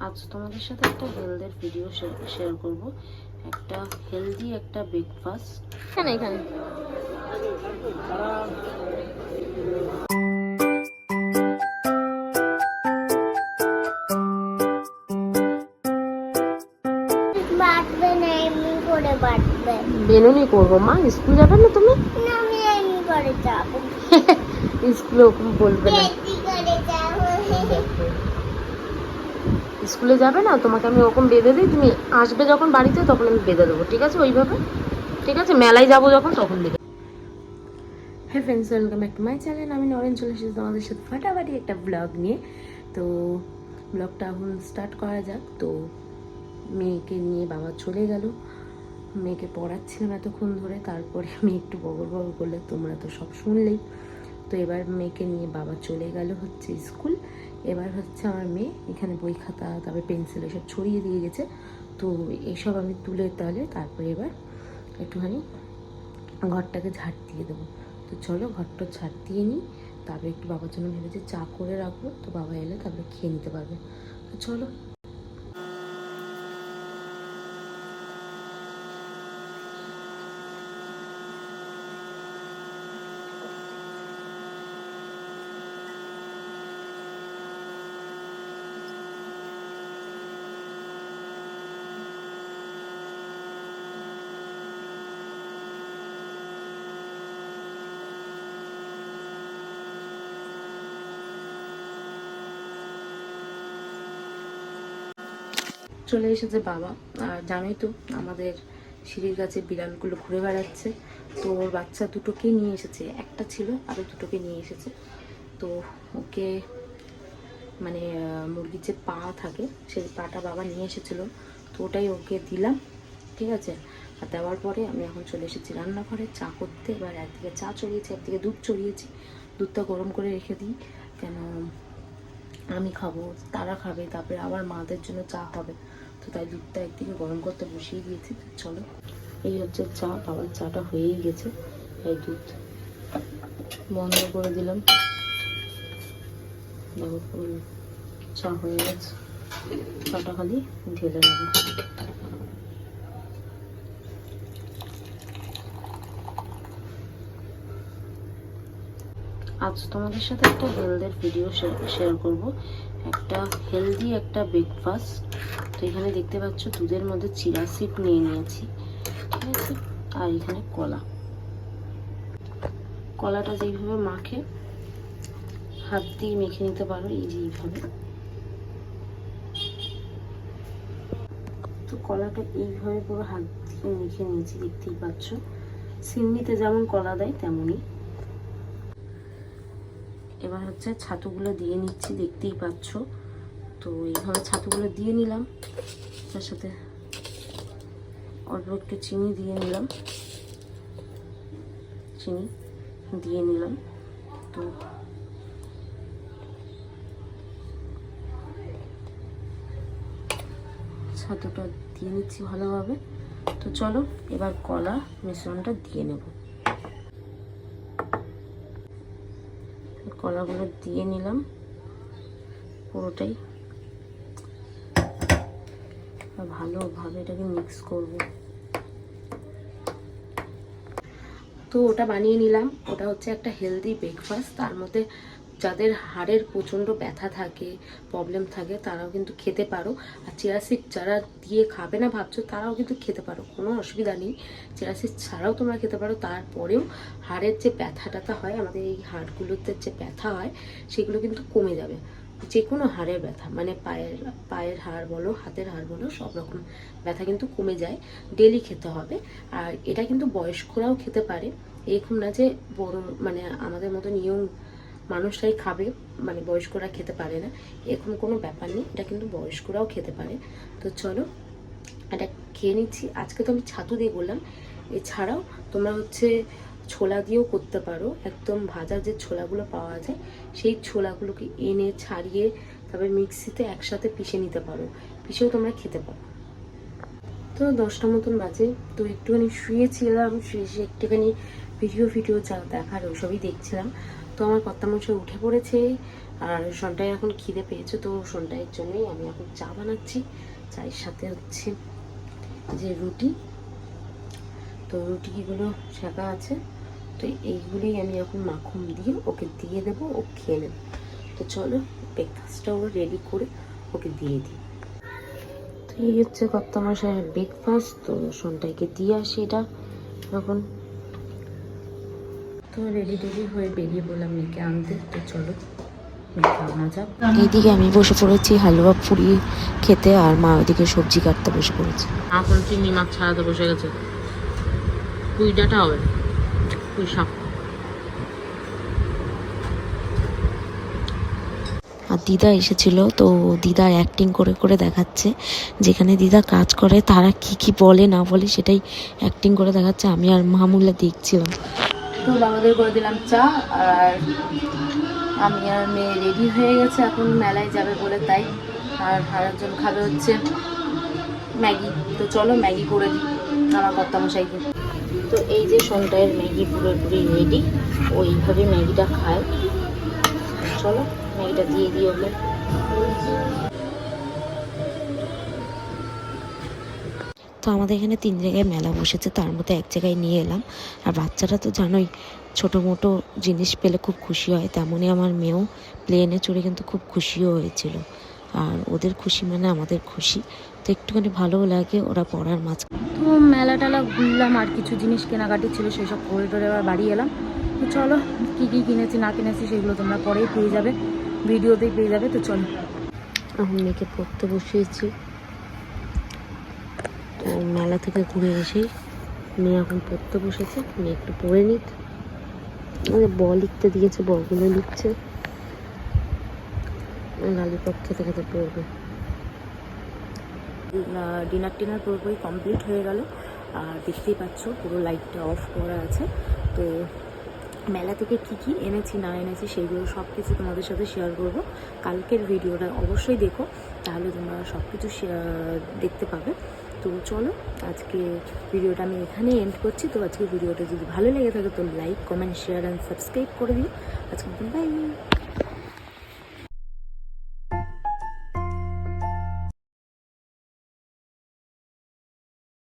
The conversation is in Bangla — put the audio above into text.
আজ তোমাদের সাথে একটা হেলথের ভিডিও শেয়ার করব। একটা হেলদি একটা ব্রেকফাস্ট এখানে বেনুনি করবো। মা স্কুল যাবে না তুমি? স্কুলে ওরকম বলবে না, স্কুলে যাবে না, তোমাকে আমি ওরকম বেঁধে দিই, তুমি আসবে যখন বাড়িতে তখন আমি বেঁধে দেবো, ঠিক আছে? ওইভাবে ঠিক আছে, মেলায় যাবো যখন তখন বেঁধে। হ্যাঁ friends, welcome back to my channel. আমি নরেন চলে এসেছি তোমাদের সাথে ফাটাফাটি একটা ব্লগ নিয়ে। তো ব্লগটা এখন স্টার্ট করা যাক। তো মেয়েকে নিয়ে বাবা চলে গেল, মেয়েকে পড়াচ্ছিলাম এতক্ষণ ধরে, তারপরে মেয়ে একটু বগর করলে, তোমরা তো সব শুনলেই। তো এবার মেয়েকে নিয়ে বাবা চলে গেল হচ্ছে স্কুল। এবার হচ্ছে আমার মেয়ে এখানে বই খাতা তারপরে পেন্সিল এসব ছড়িয়ে দিয়ে গেছে। তো এসব আমি তুলে তারপরে এবার একটুখানি ঘরটাকে ঝাড় দিয়ে দেবো। তো চলো ঘরটা ঝাড় দিয়ে নিই, তারপরে একটু বাবার জন্য ভেবেছি চা করে রাখবো, তো বাবা এলে তারপরে খেয়ে নিতে পারবে। তো চলো। চলে এসেছে বাবা। আর জানোই তো আমাদের সিঁড়ির কাছে বিড়ালগুলো ঘুরে বেড়াচ্ছে। তো ওর বাচ্চা দুটোকে নিয়ে এসেছে, একটা ছিল আরও দুটোকে নিয়ে এসেছে। তো ওকে মানে মুরগির যে পা থাকে সেই পাটা বাবা নিয়ে এসেছিলো, তো ওটাই ওকে দিলাম, ঠিক আছে? আর দেওয়ার পরে আমি এখন চলে এসেছি রান্নাঘরে চা করতে। এবার একদিকে চা চড়িয়েছি, একদিকে দুধ চড়িয়েছি। দুধটা গরম করে রেখে দিই, কেন আমি খাবো, তারা খাবে, তারপরে আবার মাদের জন্য চা হবে। তো তাই দুধটা একদিকে গরম করতে বসিয়ে দিয়েছি। চলো, এই হচ্ছে চা, বাবার চাটা হয়েই গেছে। এই দুধ বন্ধ করে দিলাম, দেখো চা হয়ে গেছে। চাটা খালি ঢেলে নেবো। আজ তোমাদের সাথে একটা হেলথের ভিডিও শেয়ার করব। একটা হেলদি একটা ব্রেকফাস্ট। তো এখানে দেখতে পাচ্ছ দুধের মধ্যে চিয়া সিড নিয়ে নিয়েছি, ঠিক আছে? আর এখানে কলাটা যেইভাবে মাখে হাত দিয়ে মেখে নিতে পারো, এই যে এইভাবে। তো কলাটা এইভাবে পুরো হাত দিয়ে মেখে নিয়েছি, দেখতেই পাচ্ছ। সিন্নিতে যেমন কলা দেয় তেমনই। এবার হচ্ছে ছাতুগুলো দিয়ে নিচ্ছি, দেখতেই পাচ্ছ। তো এইভাবে ছাতুগুলো দিয়ে নিলাম, তার সাথে অল্প একটু চিনি দিয়ে নিলাম, তো ছাতুটা দিয়ে নিচ্ছি ভালোভাবে। তো চলো এবার কলা মিশ্রণটা দিয়ে নেব। কলাগুলো দিয়ে নিলাম পুরোটাই, ভালোভাবে এটাকে মিক্স করব। তো ওটা বানিয়ে নিলাম। ওটা হচ্ছে একটা হেলদি ব্রেকফাস্ট। তার মধ্যে যাদের হাড়ের প্রচণ্ড ব্যথা থাকে, প্রবলেম থাকে, তারাও কিন্তু খেতে পারো। আর চিয়া সিড যারা দিয়ে খাবে না ভাবছো, তারাও কিন্তু খেতে পারো, কোনো অসুবিধা নেই। চিয়া সিড ছাড়াও তোমরা খেতে পারো। তারপরেও হাড়ের যে ব্যথা হয়, আমাদের এই হাড়গুলোতে যে ব্যথা হয়, সেগুলো কিন্তু কমে যাবে। যে কোনো হাড়ের ব্যথা, মানে পায়ের হাড় বলো, হাতের হাড় বলো, সব রকম ব্যথা কিন্তু কমে যায়। ডেলি খেতে হবে। আর এটা কিন্তু বয়স্করাও খেতে পারে, এরকম না যে বড় মানে আমাদের মতো নিয়ম মানুষরাই খাবে, মানে বয়স্করা খেতে পারে না, এরকম কোনো ব্যাপার নেই। এটা কিন্তু বয়স্করাও খেতে পারে। তো চলো এটা খেয়ে নিচ্ছি। আজকে তো আমি ছাতু দিয়ে বললাম, এছাড়াও তোমরা হচ্ছে ছোলা দিয়েও করতে পারো। একদম ভাজা যে ছোলাগুলো পাওয়া যায়, সেই ছোলাগুলোকে এনে ছাড়িয়ে তারপরে মিক্সিতে একসাথে পিষে নিতে পারো, পিষেও তোমরা খেতে পারো। তো 10টা মতন বাজে। তো একটুখানি শুয়েছিলাম, শুয়ে একটুখানি ভিডিও যা দেখার ওসবই দেখছিলাম। তো আমার কর্তামশাই উঠে পড়েছে আর সন্টাই এখন খিদে পেয়েছে, তো সন্টাইয়ের জন্যই আমি এখন চা বানাচ্ছি। চায়ের সাথে হচ্ছে যে রুটি, তো রুটিগুলো শেখা আছে, তো এইগুলোই আমি এখন মাখন দিয়ে ওকে দিয়ে দেবো, ও খেয়ে নেবে। তো চলো ব্রেকফাস্টটাও রেডি করে ওকে দিয়ে দিই। তো এই হচ্ছে কর্তামশাইয়ের ব্রেকফাস্ট, তো সন্টাইকে দিয়ে আসি এটা এখন। তো রেডি হয়ে বেরিয়ে বললাম মেয়েকে আনতে, তো চলো মেয়েকে আনা যাক। এইদিকে আমি বসে পড়েছি হালুয়া পুরি খেতে, আর মা ওইদিকে সবজি কাটতে বসে পড়েছে। এখন চিংড়ি মাছ ছাড়াতে বসে গেছে, পুঁই ডাঁটা হবে, পুঁই শাক। আর দিদা এসেছিল, তো দিদা অ্যাক্টিং করে করে দেখাচ্ছে, যেখানে দিদা কাজ করে তারা কি কি বলে না বলে সেটাই অ্যাক্টিং করে দেখাচ্ছে। আমি আর মামুল্লা দেখছিলাম। তো বাবাদের করে দিলাম চা, আর আমি আর মেয়ে রেডি হয়ে গেছে এখন মেলায় যাবে বলে, তাই। আর আরেকজন খাবে হচ্ছে ম্যাগি, তো চলো ম্যাগি করে দিই আমার কর্তামশাইকে। তো এই যে সন্টাইয়ের ম্যাগি পুরোপুরি রেডি, ওইভাবে ম্যাগিটা খায়। চলো ম্যাগিটা দিয়ে দিই ওকে। তো আমাদের এখানে 3 জায়গায় মেলা বসেছে, তার মধ্যে এক জায়গায় নিয়ে এলাম। আর বাচ্চারা তো জানোই ছোটো মোটো জিনিস পেলে খুব খুশি হয়, তেমনই আমার মেয়েও প্লেনে চড়ে কিন্তু খুব খুশিও হয়েছিল। আর ওদের খুশি মানে আমাদের খুশি, তো একটুখানি ভালোও লাগে ওরা পড়ার মাঝখানে। তো মেলা টেলা ঘুরলাম, আর কিছু জিনিস কেনাকাটি ছিল সেসব করে টোরে আবার বাড়ি এলাম। তো চলো কী কী কিনেছি না কিনেছি সেগুলো তোমরা পরেই পেয়ে যাবে, ভিডিওতেই পেয়ে যাবে। তো চলো এখন মেয়েকে পড়তে বসিয়েছি। তো মেলা থেকে ঘুরে এসেই মেয়ে এখন পড়তে বসেছে, মেয়ে একটু পড়ে নিক। ব লিখতে দিয়েছে, বগুলো লিখছে, লালিপপ খেতে খেতে পড়বে। ডিনার পুরোপুরি কমপ্লিট হয়ে গেল, আর দেখতেই পাচ্ছ পুরো লাইটটা অফ করা আছে। তো মেলা থেকে কি কি এনেছি না এনেছি সেইগুলো সব কিছু তোমাদের সাথে শেয়ার করব। কালকের ভিডিওটা অবশ্যই দেখো, তাহলে তোমরা সব কিছু দেখতে পাবে। তো চলো আজকে ভিডিওটা আমি এখানে এন্ড করছি। তো আজকে ভিডিওটা যদি ভালো লেগে থাকে তো like, comment, share and subscribe করে দিও। আজকে বাই।